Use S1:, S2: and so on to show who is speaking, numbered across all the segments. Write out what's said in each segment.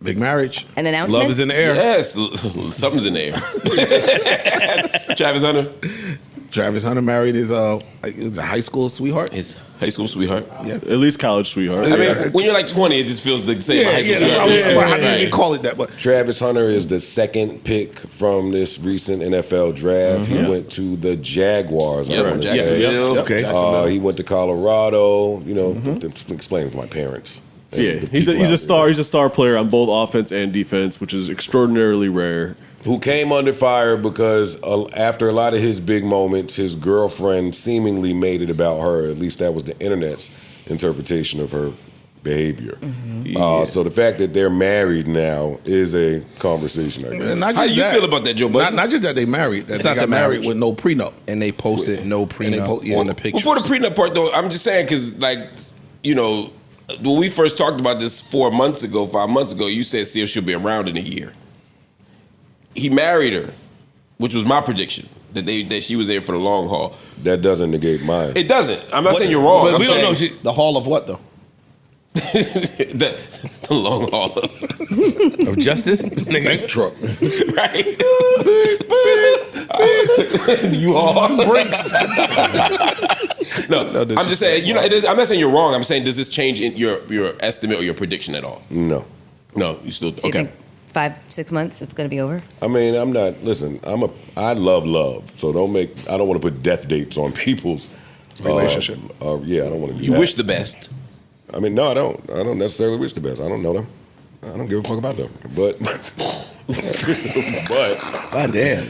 S1: Big marriage.
S2: An announcement?
S1: Love is in the air.
S3: Yes, something's in the air. Travis Hunter.
S1: Travis Hunter married his his high school sweetheart.
S3: His high school sweetheart.
S1: Yeah.
S4: At least college sweetheart.
S3: I mean, when you're like 20, it just feels the same. High school sweetheart.
S1: I didn't even call it that, but
S5: Travis Hunter is the second pick from this recent NFL draft. He went to the Jaguars.
S3: Jacksonville.
S6: Okay.
S5: He went to Colorado. You know, explain to my parents.
S4: Yeah, he's a star. He's a star player on both offense and defense, which is extraordinarily rare.
S5: Who came under fire because after a lot of his big moments, his girlfriend seemingly made it about her. At least that was the internet's interpretation of her behavior. So the fact that they're married now is a conversation, I guess.
S3: How do you feel about that, Joe Budden?
S1: Not just that they married, that they got married with no prenup.
S6: And they posted no prenup on the picture.
S3: Before the prenup part, though, I'm just saying, because, like, you know, when we first talked about this 5 months ago, you said, see if she'll be around in a year. He married her, which was my prediction, that she was there for the long haul.
S5: That doesn't negate mine.
S3: It doesn't. I'm not saying you're wrong.
S6: But
S3: I'm
S6: we don't
S3: saying
S6: know the hall of what, though?
S3: the long haul
S6: Of justice?
S1: Bank truck.
S3: right? You all brinks. No, I'm just saying. You know, I'm not saying you're wrong. I'm saying, does this change in your estimate or your prediction at all?
S5: No.
S3: No, you still
S2: Do you think 5-6 months it's going to be over?
S5: I mean, I'm not. Listen, I love. So I don't want to put death dates on people's
S6: relationship.
S5: Yeah, I don't want to do
S3: You
S5: that.
S3: wish the best.
S5: I mean, no, I don't. I don't necessarily wish the best. I don't know them. I don't give a fuck about them. But
S6: God damn.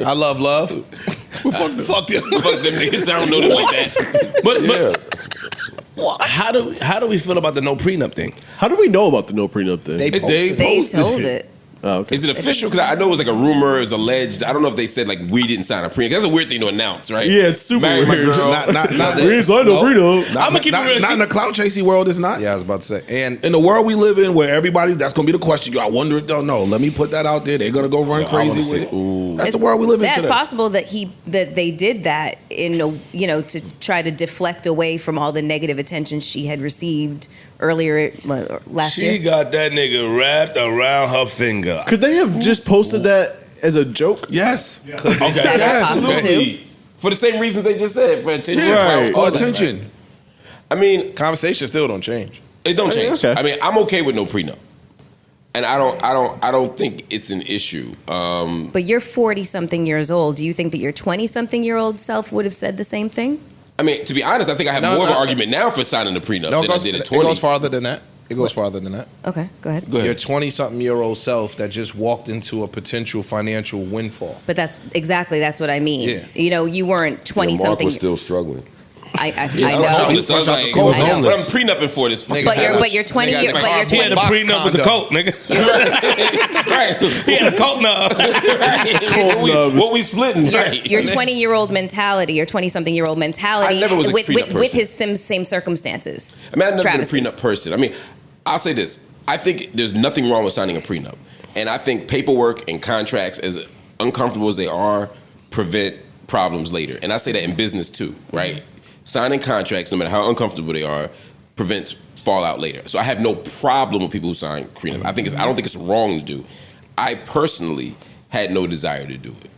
S6: I love love.
S3: Fuck them niggas. I don't know them like that.
S6: But how do we feel about the no prenup thing?
S4: How do we know about the no prenup thing?
S6: They
S2: They told it.
S4: Oh, okay.
S3: Is it official? Because I know it was like a rumor, it was alleged. I don't know if they said like we didn't sign a prenup. That's a weird thing to announce, right?
S4: Yeah, it's super
S3: Married
S4: weird.
S3: my girl.
S1: Not
S4: We ain't signed no prenup.
S3: I'm gonna keep it real.
S1: Not in the clout chasing world, it's not.
S6: Yeah, I was about to say. And
S1: In the world we live in, where everybody, that's gonna be the question. I wonder if they'll know. Let me put that out there. They're gonna go run crazy with it. That's the world we live in
S2: That's
S1: today.
S2: possible that they did that to try to deflect away from all the negative attention she had received earlier last year.
S6: she got that nigga wrapped around her finger.
S4: Could they have just posted that as a joke?
S1: Yes.
S3: Okay.
S2: That's possible too.
S3: For the same reasons they just said, for attention.
S4: Right.
S1: Oh, attention.
S3: I mean,
S6: conversation still don't change.
S3: it don't change.
S4: Okay.
S3: I mean, I'm okay with no prenup. And I don't think it's an issue.
S2: But you're 40-something years old. Do you think that your 20-something-year-old self would have said the same thing?
S3: I mean, to be honest, I think I have more of an argument now for signing the prenup than I did at 20.
S6: It goes farther than that. It goes farther than that.
S2: Okay, go ahead.
S3: Go
S6: Your
S3: ahead.
S6: 20-something-year-old self that just walked into a potential financial windfall.
S2: But that's what I mean.
S6: Yeah.
S2: You know, you weren't
S5: Yeah, Mark
S2: 20-something.
S5: was still struggling.
S2: I
S3: I was
S2: know.
S3: homeless. I was like,
S2: I know.
S3: what I'm prenupping for this fucking
S2: But you're 20.
S6: Nigga,
S2: But you're
S6: he had
S2: 20.
S6: a prenup with the coat, nigga.
S3: right.
S6: He had a coat nub.
S3: What we splitting? Right.
S2: Your 20-year-old mentality, your 20-something-year-old mentality,
S3: I never was a prenup
S2: with
S3: person.
S2: his same circumstances.
S3: I mean, I've never
S2: Travis's.
S3: been a prenup person. I mean, I'll say this. I think there's nothing wrong with signing a prenup. And I think paperwork and contracts, as uncomfortable as they are, prevent problems later. And I say that in business too, right? Signing contracts, no matter how uncomfortable they are, prevents fallout later. So I have no problem with people who sign prenup. I don't think it's wrong to do. I personally had no desire to do it.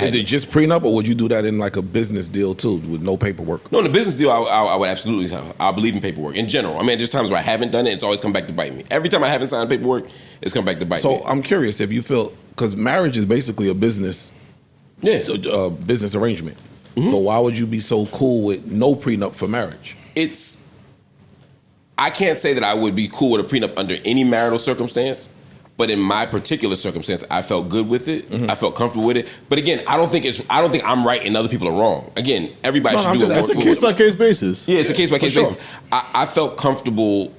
S1: Is it just prenup, or would you do that in like a business deal too, with no paperwork?
S3: No, in the business deal, I would absolutely. I believe in paperwork in general. I mean, there's times where I haven't done it, it's always come back to bite me. Every time I haven't signed paperwork, it's come back to bite me.
S1: So I'm curious if you feel, because marriage is basically a business, business arrangement. So why would you be so cool with no prenup for marriage?
S3: I can't say that I would be cool with a prenup under any marital circumstance, but in my particular circumstance, I felt good with it. I felt comfortable with it. But again, I don't think I'm right and other people are wrong. Again, everybody should do it.
S4: That's a case-by-case basis.
S3: Yeah, it's a case-by-case basis. I felt comfortable.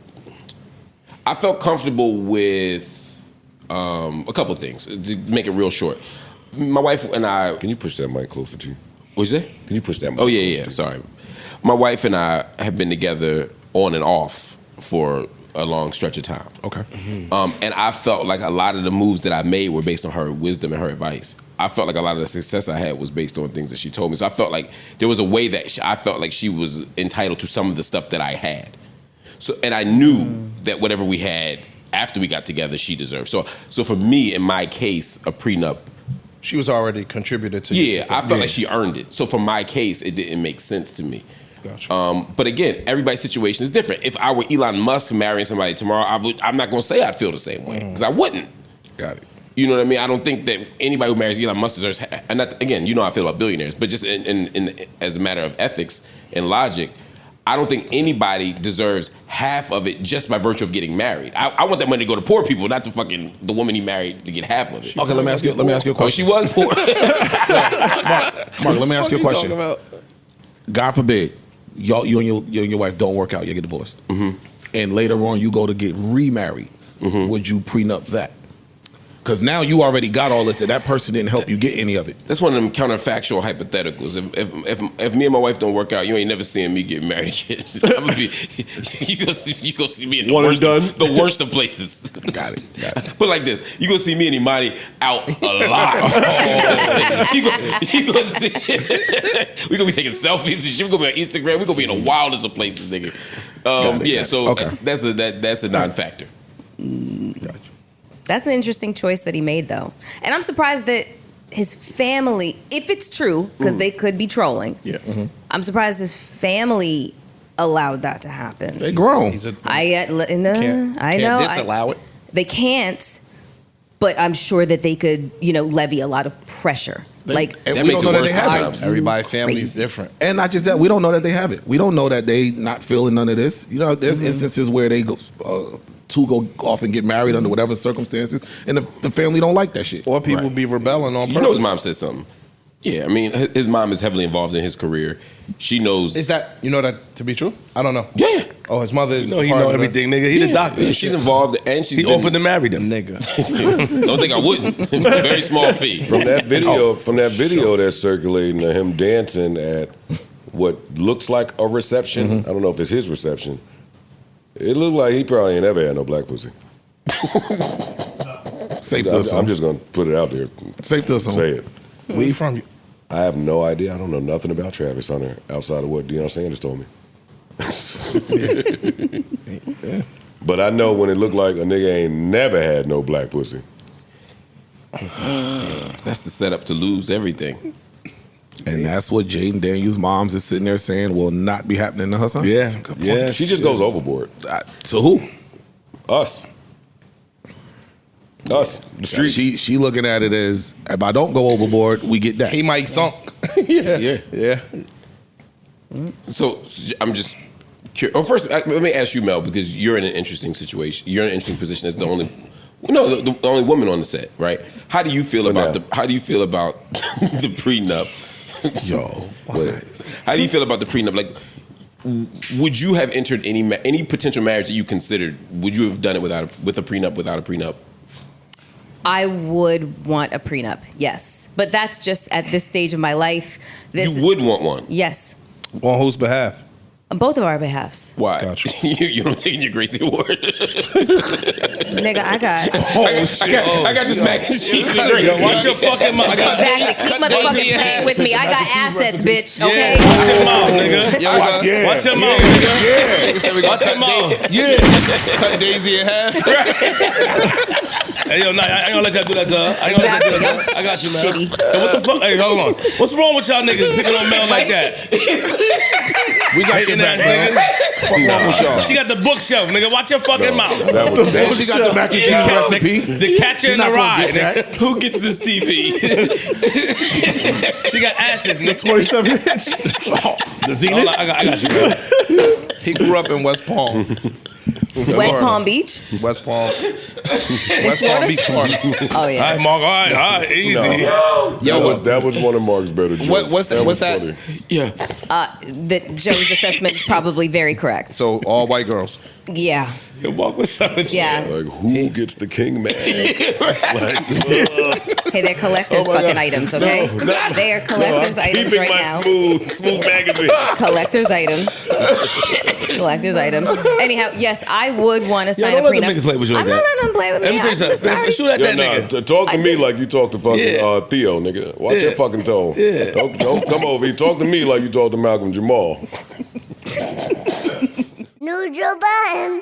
S3: I felt comfortable with a couple of things, to make it real short. My wife and I...
S5: Can you push that mic closer to you?
S3: What's that?
S5: Can you push that mic
S3: Oh, yeah, sorry. My wife and I have been together on and off for a long stretch of time.
S1: Okay.
S3: And I felt like a lot of the moves that I made were based on her wisdom and her advice. I felt like a lot of the success I had was based on things that she told me. So I felt like there was a way that I felt like she was entitled to some of the stuff that I had. So, and I knew that whatever we had after we got together, she deserved. So for me, in my case, a prenup.
S6: She was already contributed to.
S3: Yeah, I felt like she earned it. So for my case, it didn't make sense to me.
S6: Gotcha.
S3: But again, everybody's situation is different. If I were Elon Musk marrying somebody tomorrow, I'm not going to say I'd feel the same way because I wouldn't.
S6: Got it.
S3: You know what I mean? I don't think that anybody who marries Elon Musk deserves. And not, again, you know how I feel about billionaires, but just in as a matter of ethics and logic, I don't think anybody deserves half of it just by virtue of getting married. I want that money to go to poor people, not to the woman he married to get half of it.
S1: Okay, let me ask you a question.
S3: Oh, she was poor.
S1: Mark, let me ask you a question. God forbid, you and your wife don't work out, you get divorced, and later on you go to get remarried. Would you prenup that? Because now you already got all this, and that person didn't help you get any of it.
S3: That's one of them counterfactual hypotheticals. If me and my wife don't work out, you ain't never seeing me get married again. I'm gonna be, you go see me in the worst of places.
S1: Got it.
S3: Put it like this: you gonna see me and Imani out a lot. you gonna see. We gonna be taking selfies and shit. We gonna be on Instagram. We gonna be in the wildest of places, nigga. That's a non-factor.
S1: Gotcha.
S2: That's an interesting choice that he made, though. And I'm surprised that his family, if it's true, because they could be trolling.
S1: Yeah.
S2: I'm surprised his family allowed that to happen.
S1: They grown.
S2: I know.
S6: Disallow it.
S2: They can't, but I'm sure that they could, levy a lot of pressure.
S1: And
S2: like,
S1: we don't know that they have it.
S6: Everybody's family is different.
S1: And not just that, we don't know that they have it. We don't know that they not feeling none of this. There's instances where they go go off and get married under whatever circumstances, and the family don't like that shit.
S6: Or people be rebelling on purpose.
S3: You know his mom said something. Yeah, I mean, his mom is heavily involved in his career. She knows.
S6: Is that, that to be true? I don't know.
S3: Yeah.
S6: Oh, his mother is.
S7: He know everything, nigga. He the doctor.
S3: Yeah, she's involved, and
S7: he offered to marry them.
S6: Nigga.
S3: Don't think I wouldn't. Very small fee.
S5: From that video that's circulating of him dancing at what looks like a reception. I don't know if it's his reception. It looked like he probably ain't ever had no black pussy.
S1: Safe to assume.
S5: I'm just gonna put it out there.
S1: Safe to assume.
S5: Say it.
S6: Where you from?
S5: I have no idea. I don't know nothing about Travis Hunter outside of what Deion Sanders told me. But I know when it looked like a nigga ain't never had no black pussy.
S3: That's the setup to lose everything.
S1: And that's what Jaden Daniels' moms is sitting there saying will not be happening to her son.
S7: Yeah.
S5: Yeah, she just goes overboard.
S1: To who?
S5: Us, the streets.
S1: She looking at it as, if I don't go overboard, we get that.
S6: He might sunk. Yeah.
S3: So I'm just curious. Oh, first, let me ask you, Mel, because you're in an interesting situation. You're in an interesting position as the only woman on the set, right? How do you feel about the prenup?
S1: Yo,
S3: How do you feel about the prenup? Like, would you have entered any potential marriage that you considered? Would you have done it with a prenup, without a prenup?
S2: I would want a prenup, yes. But that's just at this stage of my life.
S3: You would want one?
S2: Yes.
S6: On whose behalf?
S2: On both of our behalfs.
S3: Why?
S6: Gotcha.
S3: You don't take your Gracie Award.
S2: Nigga, I got
S3: this mac and cheese and Gracie.
S7: Yo, watch your fucking mouth.
S2: exactly. Keep motherfucking playing with me. I got assets, bitch. Okay.
S7: Yeah, watch your mouth, nigga.
S6: Yeah.
S7: Watch your mouth, nigga. Watch your mouth.
S6: Cut Daisy in half.
S7: Hey, yo, nah, I ain't gonna let y'all do that, dog. I ain't gonna let y'all do that. I got you, man.
S2: Shitty.
S7: Yo, what the fuck? Hey, hold on. What's wrong with y'all niggas picking on Mel like that?
S6: We got your
S7: Hating
S6: back,
S7: ass
S6: man.
S7: nigga.
S6: What's wrong with y'all?
S7: She got the bookshelf, nigga. Watch your fucking mouth.
S1: And she got the mac and cheese recipe.
S7: The catcher in the rye.
S1: That.
S3: Who gets this TV?
S7: She got asses, nigga.
S4: 27-inch.
S1: The Zenith.
S7: I got you, man.
S6: He grew up in West Palm.
S2: West Palm Beach?
S6: West Palm Beach, Florida.
S2: Oh, yeah.
S7: All right, Mark. All right, easy.
S5: That was one of Mark's better jokes.
S6: What's that?
S5: Funny.
S3: Yeah.
S2: That Joe's assessment is probably very correct.
S6: So all white girls.
S2: Yeah.
S7: Yo, Mark was savage.
S2: Yeah.
S5: Like, who gets the king man?
S2: Hey, they're collector's fucking items, okay? They are collector's items right now.
S5: Smooth magazine.
S2: Collector's item. Collector's item. Anyhow, yes, I would want to sign
S7: don't
S2: a
S7: let them
S2: prenup.
S7: niggas play with you like
S2: I'm not
S7: that.
S2: letting them play with me.
S7: Let me tell you something.
S2: Listen, I already-
S7: Shoot at that nigga.
S5: Talk to
S2: I
S5: me
S2: did.
S5: like you talk to fucking
S7: Yeah.
S5: Theo, nigga. Watch
S7: Yeah.
S5: your fucking tone.
S7: Yeah.
S5: Don't come over here. Talk to me like you talk to Malcolm Jamal.
S8: Neutral Budden.